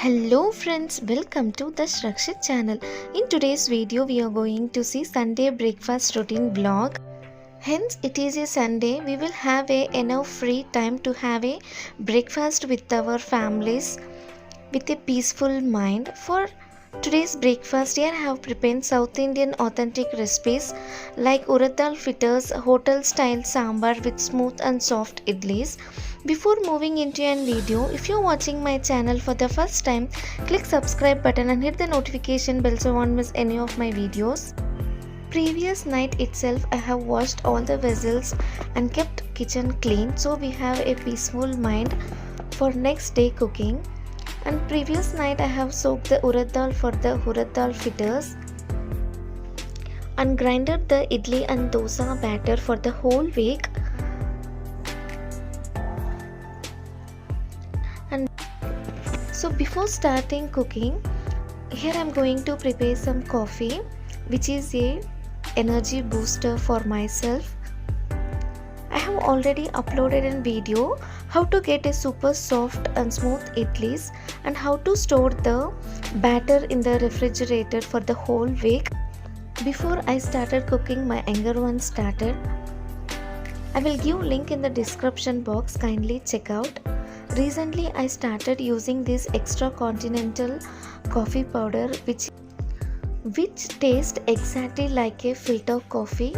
Hello friends, welcome to the Shrakshit channel. In today's video, we are going to see Sunday breakfast routine vlog. Hence, it is a Sunday. We will have enough free time to have a breakfast with our families with a peaceful mind. For today's breakfast, here I have prepared South Indian authentic recipes like urad dal fritters, hotel style sambar with smooth and soft idlis. Before moving into a video, if you're watching my channel for the first time, click subscribe button and hit the notification bell so you won't miss any of my videos. Previous night itself I have washed all the vessels and kept kitchen clean, so we have a peaceful mind for next day cooking. And previous night I have soaked the urad dal for the urad dal fritters and grinded the idli and dosa batter for the whole week. And so before starting cooking, here I am going to prepare some coffee, which is a energy booster for myself. I have already uploaded a video how to get a super soft and smooth idlis and how to store the batter in the refrigerator for the whole week. Before I started cooking, my younger one started. I will give link in the description box, kindly check out. Recently I started using this extra continental coffee powder which tastes exactly like a filter coffee.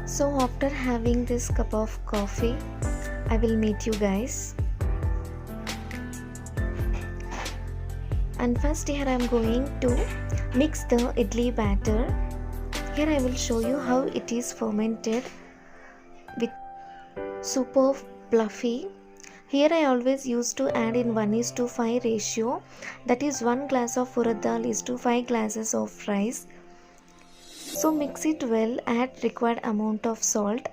So after having this cup of coffee, I will meet you guys. And first here I am going to mix the idli batter. Here I will show you how it is fermented with super fluffy. Here I always used to add in 1:5 ratio, that is 1 glass of urad dal is to 5 glasses of rice. So mix it well, add required amount of salt.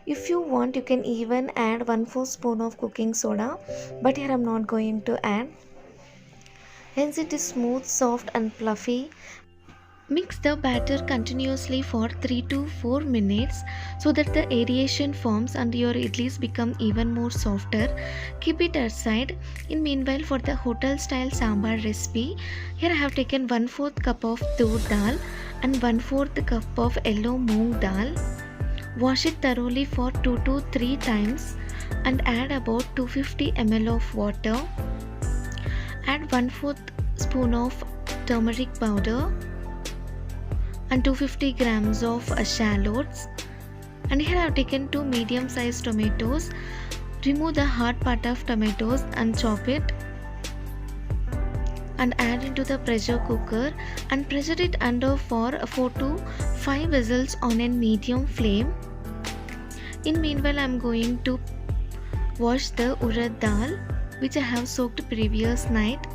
If you want, you can even add 1/4 spoon of cooking soda, but here I am not going to add. Hence it is smooth, soft and fluffy. Mix the batter continuously for 3 to 4 minutes so that the aeration forms and your idlis become even more softer. Keep it aside. In meanwhile, for the hotel style sambar recipe, here I have taken 1/4 cup of tur dal and 1/4 cup of yellow moong dal. Wash it thoroughly for 2 to 3 times and add about 250 ml of water. Add 1/4 spoon of turmeric powder and 250 grams of shallots. And here I have taken 2 medium sized tomatoes. Remove the hard part of tomatoes and chop it and add into the pressure cooker and pressure it under for 4 to 5 whistles on a medium flame. In meanwhile, I am going to wash the urad dal which I have soaked previous night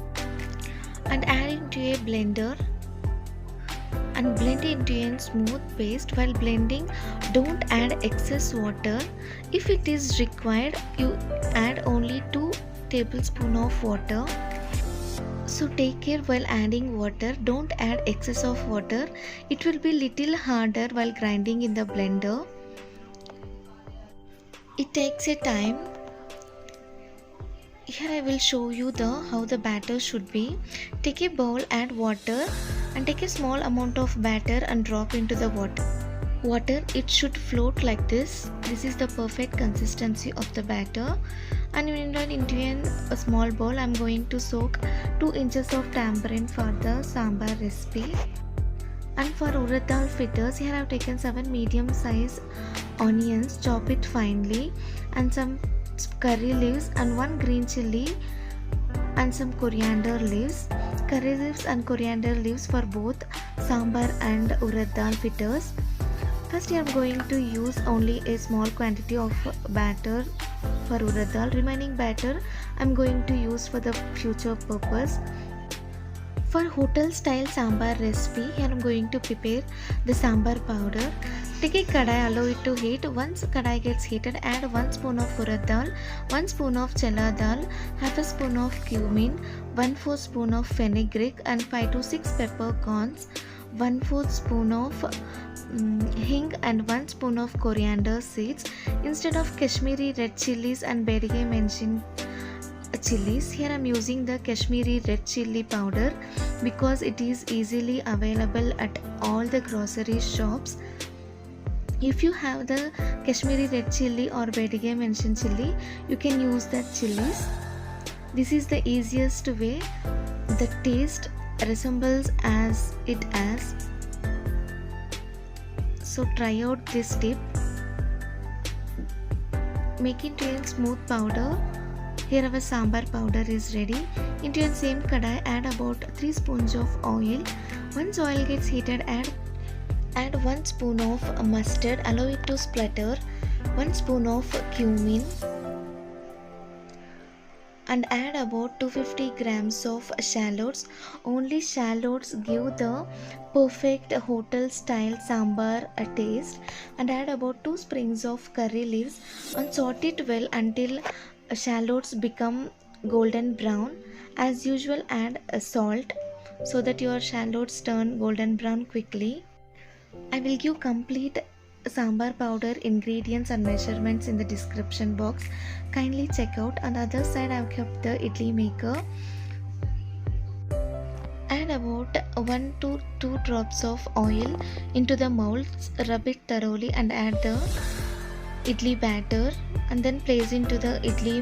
and add into a blender and blend it into a smooth paste. While blending, don't add excess water. If it is required, you add only 2 tablespoons of water. So take care while adding water, don't add excess of water. It will be little harder while grinding in the blender. It takes a time. Here I will show you how the batter should be. Take a bowl, add water and take a small amount of batter and drop into the water. It should float like this. This is the perfect consistency of the batter. And meanwhile, into a small bowl I am going to soak 2 inches of tamarind for the sambar recipe. And for urad dal fritters, here I have taken 7 medium size onions, chop it finely, and some curry leaves and 1 green chilli and some coriander leaves. Curry leaves and coriander leaves for both sambar and urad dal fritters. First I am going to use only a small quantity of batter for urad dal. Remaining batter I am going to use for the future purpose. For hotel style sambar recipe, here I am going to prepare the sambar powder. Take a kadai, allow it to heat. Once kadai gets heated, add 1 spoon of urad dal, 1 spoon of chana dal, half a spoon of cumin, 1/4 spoon of fenugreek and 5 to 6 peppercorns, 1/4 spoon of hing and 1 spoon of coriander seeds. Instead of Kashmiri red chilies and Bedige mentioned chilies, here I am using the Kashmiri red chili powder because it is easily available at all the grocery shops. If you have the Kashmiri red chili or Bedige mentioned chili, you can use that chilies. This is the easiest way. The taste resembles as it as. So try out this tip. Make it a smooth powder. Here our sambar powder is ready. Into the same kadai, add about 3 spoons of oil. Once oil gets heated, add 1 spoon of mustard. Allow it to splutter. 1 spoon of cumin. And add about 250 grams of shallots. Only shallots give the perfect hotel style sambar taste. And add about 2 sprigs of curry leaves and saute it well until shallots become golden brown. As usual, add salt so that your shallots turn golden brown quickly. I will give complete sambar powder ingredients and measurements in the description box. Kindly check out. On the other side, I have kept the idli maker. Add about 1 to 2 drops of oil into the molds. Rub it thoroughly and add the idli batter and then place into the idli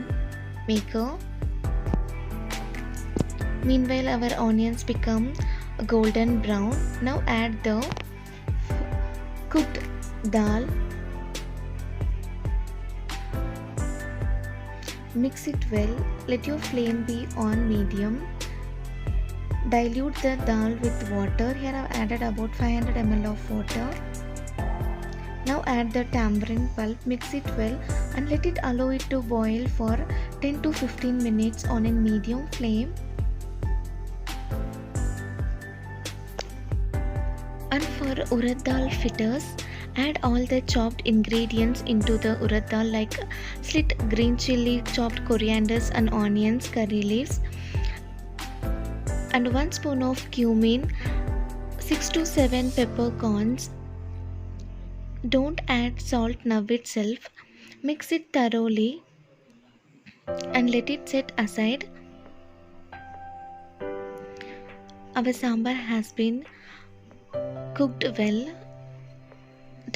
maker. Meanwhile, our onions become golden brown. Now add the cooked dal. Mix it well. Let your flame be on medium. Dilute the dal with water. Here I have added about 500 ml of water. Now add the tamarind pulp, mix it well and let it allow it to boil for 10 to 15 minutes on a medium flame. And for urad dal fritters, add all the chopped ingredients into the urad dal like slit green chili, chopped corianders and onions, curry leaves and 1 spoon of cumin, 6 to 7 peppercorns. Don't add salt now itself. Mix it thoroughly and let it set aside. Our sambar has been cooked well.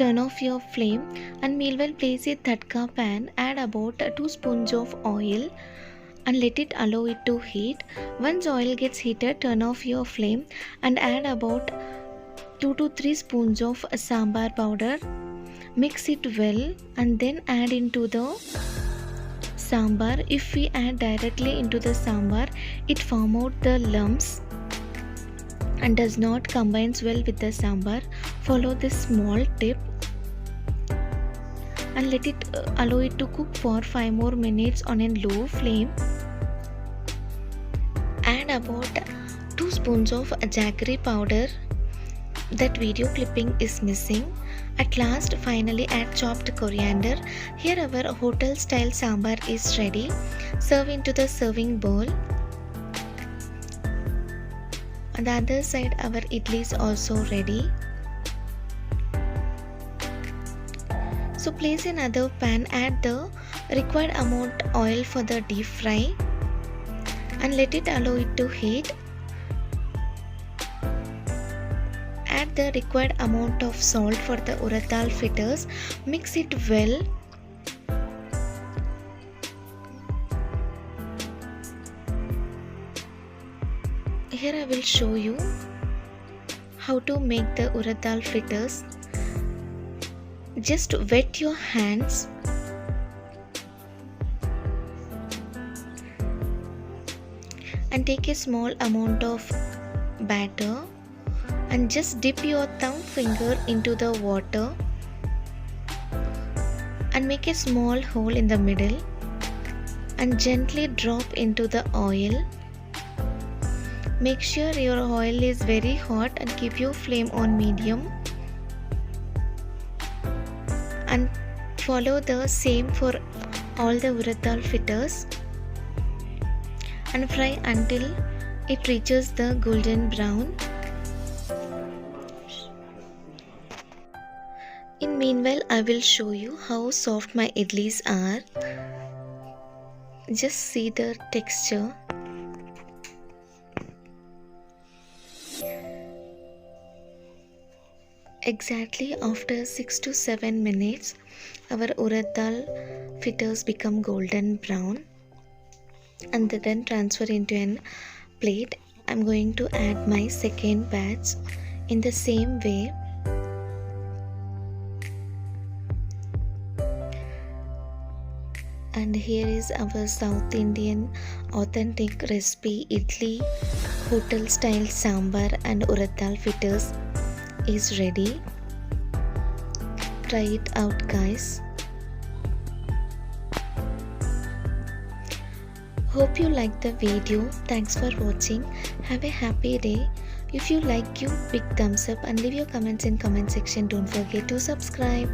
Turn off your flame and meanwhile place a tadka pan. Add about 2 spoons of oil and let it allow it to heat. Once oil gets heated, turn off your flame and add about 2 to 3 spoons of sambar powder. Mix it well and then add into the sambar. If we add directly into the sambar, it forms out the lumps and does not combine well with the sambar. Follow this small tip and let it allow it to cook for 5 more minutes on a low flame. Add about 2 spoons of jaggery powder. That video clipping is missing. At last, finally add chopped coriander. Here our hotel style sambar is ready. Serve into the serving bowl. On the other side, our idli is also ready. So place another pan, add the required amount oil for the deep fry and let it allow it to heat. Add the required amount of salt for the urad dal fritters. Mix it well. Here I will show you how to make the urad dal fritters. Just wet your hands and take a small amount of batter and just dip your thumb finger into the water and make a small hole in the middle and gently drop into the oil. Make sure your oil is very hot and keep your flame on medium. And follow the same for all the urad dal fritters. And fry until it reaches the golden brown. In meanwhile, I will show you how soft my idlis are. Just see the texture. Exactly after 6 to 7 minutes, our urad dal fritters become golden brown. And then transfer into an plate. I'm going to add my second batch in the same way. And here is our South Indian authentic recipe idli, hotel style sambar and urad dal fritters is ready. Try it out, guys. Hope you liked the video. Thanks for watching. Have a happy day. If you like, give big thumbs up and leave your comments in comment section. Don't forget to subscribe.